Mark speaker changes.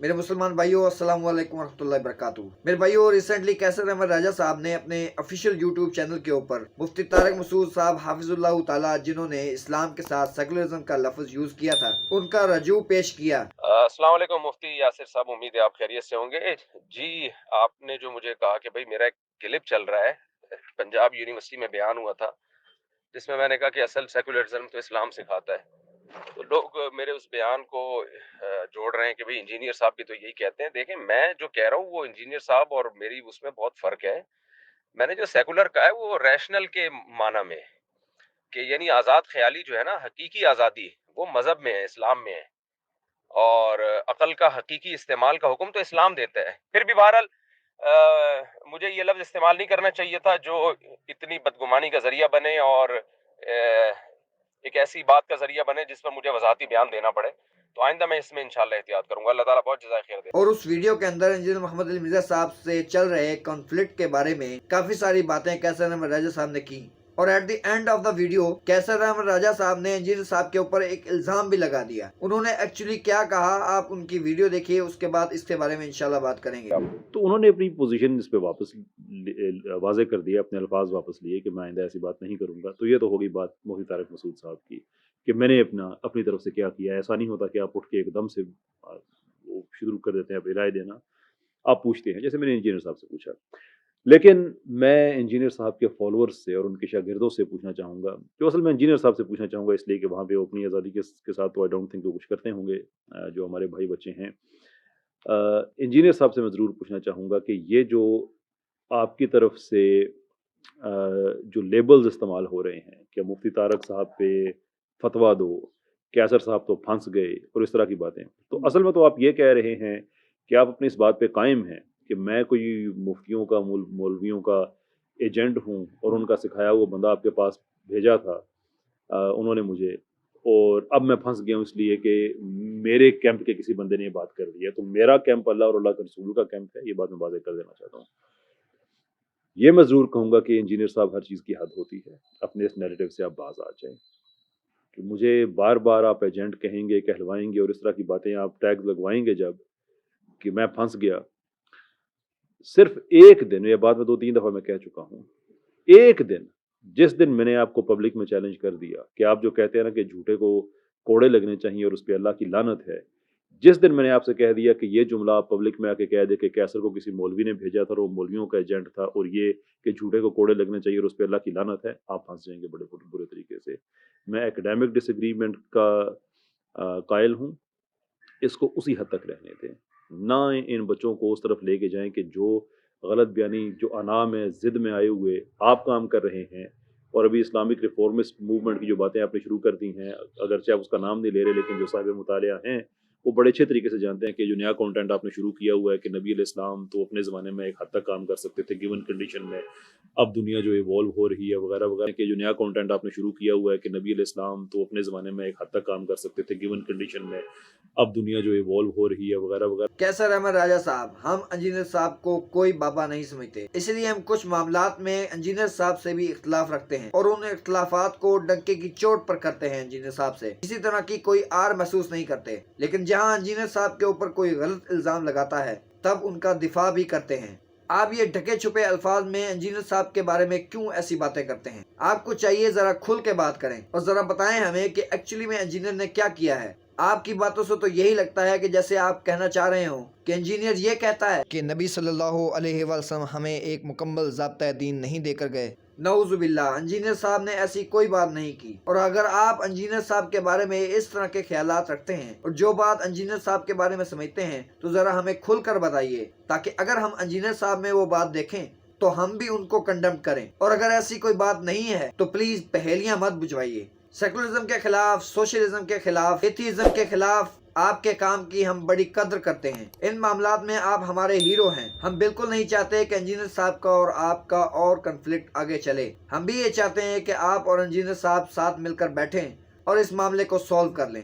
Speaker 1: मेरे मुसलमान भाइयों, अस्सलाम वालेकुम रहमतुल्लाहि वबरकातुहू। मेरे भाइयों, रिसेंटली कैसर अहमद राजा साहब ने अपने ऑफिशियल यूट्यूब चैनल के ऊपर मुफ्ती तारिक मसूद साहब हाफिजुल्लाह ताला, जिन्होंने इस्लाम के साथ सेकुलरिज्म का लफ्ज यूज किया था, उनका रजू पेश किया।
Speaker 2: अस्सलाम वालेकुम मुफ्ती यासिर साहब, उम्मीद है आप खैरियत से होंगे जी। आपने जो मुझे कहा कि भाई मेरा एक क्लिप चल रहा है, पंजाब यूनिवर्सिटी में बयान हुआ था जिसमें मैंने कहा कि असल सेकुलरिज्म तो इस्लाम सिखाता है, तो लोग मेरे उस बयान को जोड़ रहे हैं कि भाई इंजीनियर साहब भी तो यही कहते हैं। देखें, मैं जो कह रहा हूँ वो इंजीनियर साहब और मेरी उसमें बहुत फर्क है। मैंने जो सेकुलर कहा है वो रैशनल के माना में, कि यानी आज़ाद ख्याली जो है ना, हकीकी आज़ादी, वो मजहब में है, इस्लाम में है। और अकल का हकीकी इस्तेमाल का हुक्म तो इस्लाम देता है। फिर भी बहरहाल मुझे ये लफ्ज़ इस्तेमाल नहीं करना चाहिए था जो इतनी बदगुमानी का ज़रिया बने और एक ऐसी बात का ज़रिया बने जिस पर मुझे वज़ाहती बयान देना पड़े। तो आइंदा मैं इसमें इंशाअल्लाह एहतियात करूंगा। अल्लाह ताला बहुत जज़ाए खैर दे।
Speaker 1: और उस वीडियो के अंदर इंजीनियर मोहम्मद अली मिर्जा साहब से चल रहे कॉन्फ्लिक्ट के बारे में काफी सारी बातें कैसर अहमद राजा साहब ने की, और at the end of the video Qaiser Ahmed Raja sahab ने इंजीनियर साहब के ऊपर एक इल्जाम भी लगा दिया। उन्होंने एक्चुअली क्या कहा, आप उनकी वीडियो देखिए, उसके बाद इसके बारे में इंशाल्लाह बात करेंगे।
Speaker 3: तो उन्होंने अपनी पोजीशन इस पे वापस वाजे कर दिया, अपने अल्फाज वापस लिए कि मैं आइंदा ऐसी बात नहीं करूंगा। तो ये तो होगी बात मुफ्ती तारिक मसूद साहब की कि मैंने अपनी तरफ से क्या किया। ऐसा नहीं होता कि आप उठ के एकदम से वो शुरू कर देते हैं राय देना। आप पूछते हैं, जैसे मैंने इंजीनियर साहब से पूछा। लेकिन मैं इंजीनियर साहब के फॉलोअर्स से और उनके शागिर्दों से पूछना चाहूँगा, जो असल में इंजीनियर साहब से पूछना चाहूँगा इसलिए कि वहाँ पे वो अपनी आज़ादी के साथ तो आई डोंट थिंक वो कुछ करते होंगे, जो हमारे भाई बच्चे हैं। इंजीनियर साहब से मैं ज़रूर पूछना चाहूँगा कि ये जो आपकी तरफ से जो लेबल्स इस्तेमाल हो रहे हैं कि मुफ्ती तारक साहब पे फतवा दो, कैसर साहब तो फंस गए और इस तरह की बातें, तो असल में तो आप ये कह रहे हैं कि आप अपनी इस बात पे कायम हैं कि मैं कोई मुफ्तियों का मौलवियों का एजेंट हूँ और उनका सिखाया हुआ बंदा आपके पास भेजा था उन्होंने मुझे, और अब मैं फंस गया हूँ इसलिए कि मेरे कैंप के किसी बंदे ने ये बात कर दी है। तो मेरा कैंप अल्लाह और अल्लाह के रसूल का कैंप है, ये बात मैं वाज़ेह कर देना चाहता हूँ। ये मैं ज़रूर कहूँगा कि इंजीनियर साहब हर चीज़ की हद होती है, अपने इस नैरेटिव से आप बाज आ जाएँ कि मुझे बार बार आप एजेंट कहेंगे, कहलवाएंगे और इस तरह की बातें आप टैग लगवाएंगे जब कि मैं फंस गया। सिर्फ एक दिन, ये बात मैं 2-3 दफ़ा मैं कह चुका हूँ, एक दिन, जिस दिन मैंने आपको पब्लिक में चैलेंज कर दिया कि आप जो कहते हैं ना कि झूठे को कोड़े लगने चाहिए और उस पर अल्लाह की लानत है, जिस दिन मैंने आपसे कह दिया कि ये जुमला आप पब्लिक में आके कह दे कि कैसर को किसी मौलवी ने भेजा था और वो मौलवियों का एजेंट था, और ये कि झूठे को कोड़े लगने चाहिए और उस पर अल्लाह की लानत है, आप फंस जाएंगे बड़े बुरे तरीके से। मैं एकेडमिक डिसएग्रीमेंट का कायल हूँ, इसको उसी हद तक रहने दें, ना इन बच्चों को उस तरफ लेके जाएं कि जो गलत बयानी, जो अना में ज़िद में आए हुए आप काम कर रहे हैं। और अभी इस्लामिक रिफॉर्मिस्ट मूवमेंट की जो बातें आपने शुरू कर दी हैं, अगरचे आप उसका नाम नहीं ले रहे, लेकिन जो साहिब मुतालिया हैं वो बड़े अच्छे तरीके से जानते हैं कि जो नया कंटेंट आपने शुरू किया हुआ है कि नबी अलैहिस्सलाम तो अपने ज़माने में एक हद तक काम कर सकते थे गिवन कंडीशन में, अब दुनिया जो इवॉल्व हो रही है वगैरह वगैरह, कि जो नया कंटेंट आपने शुरू किया हुआ है कि नबी अलैहिस्सलाम तो अपने ज़माने में एक हद तक काम कर सकते थे गिवन कंडीशन में, अब दुनिया जो इवॉल्व हो रही है वगैरह वगैरह।
Speaker 1: कैसर अहमद राजा साहब, हम इंजीनियर साहब को कोई बाबा नहीं समझते, इसलिए हम कुछ मामलात में इंजीनियर साहब से भी इख्तलाफ रखते हैं और उन इख्तलाफात को डंके की चोट पर करते हैं। इंजीनियर साहब से किसी तरह की कोई आर महसूस नहीं करते, लेकिन जहां इंजीनियर साहब के ऊपर कोई गलत इल्जाम लगाता है तब उनका दिफा भी करते हैं। आप ये ढके छुपे अल्फाज में इंजीनियर साहब के बारे में क्यों ऐसी बातें करते हैं? आपको चाहिए जरा खुल के बात करें और जरा बताएं हमें कि एक्चुअली में इंजीनियर ने क्या किया है। आपकी बातों से तो यही लगता है कि जैसे आप कहना चाह रहे हो कि इंजीनियर ये कहता है कि नबी सल्लल्लाहु अलैहि वसल्लम हमें एक मुकम्मल ज़ाब्ता दीन नहीं देकर गए। नऊज़ुबिल्लाह, इंजीनियर साहब ने ऐसी कोई बात नहीं की। और अगर आप इंजीनियर साहब के बारे में इस तरह के ख्यालात रखते हैं और जो बात इंजीनियर साहब के बारे में समझते हैं, तो ज़रा हमें खुलकर बताइए, ताकि अगर हम इंजीनियर साहब में वो बात देखें तो हम भी उनको कंडेम करें। और अगर ऐसी कोई बात नहीं है तो प्लीज़ पहेलियाँ मत बुझवाइए। सेकुलरिज्म के खिलाफ, सोशलिज्म के खिलाफ, एथीइज्म के खिलाफ आपके काम की हम बड़ी कद्र करते हैं। इन मामलात में आप हमारे हीरो हैं। हम बिल्कुल नहीं चाहते कि इंजीनियर साहब का और आपका और कन्फ्लिक्ट आगे चले। हम भी ये चाहते हैं कि आप और इंजीनियर साहब साथ मिलकर बैठें और इस मामले को सॉल्व कर लें।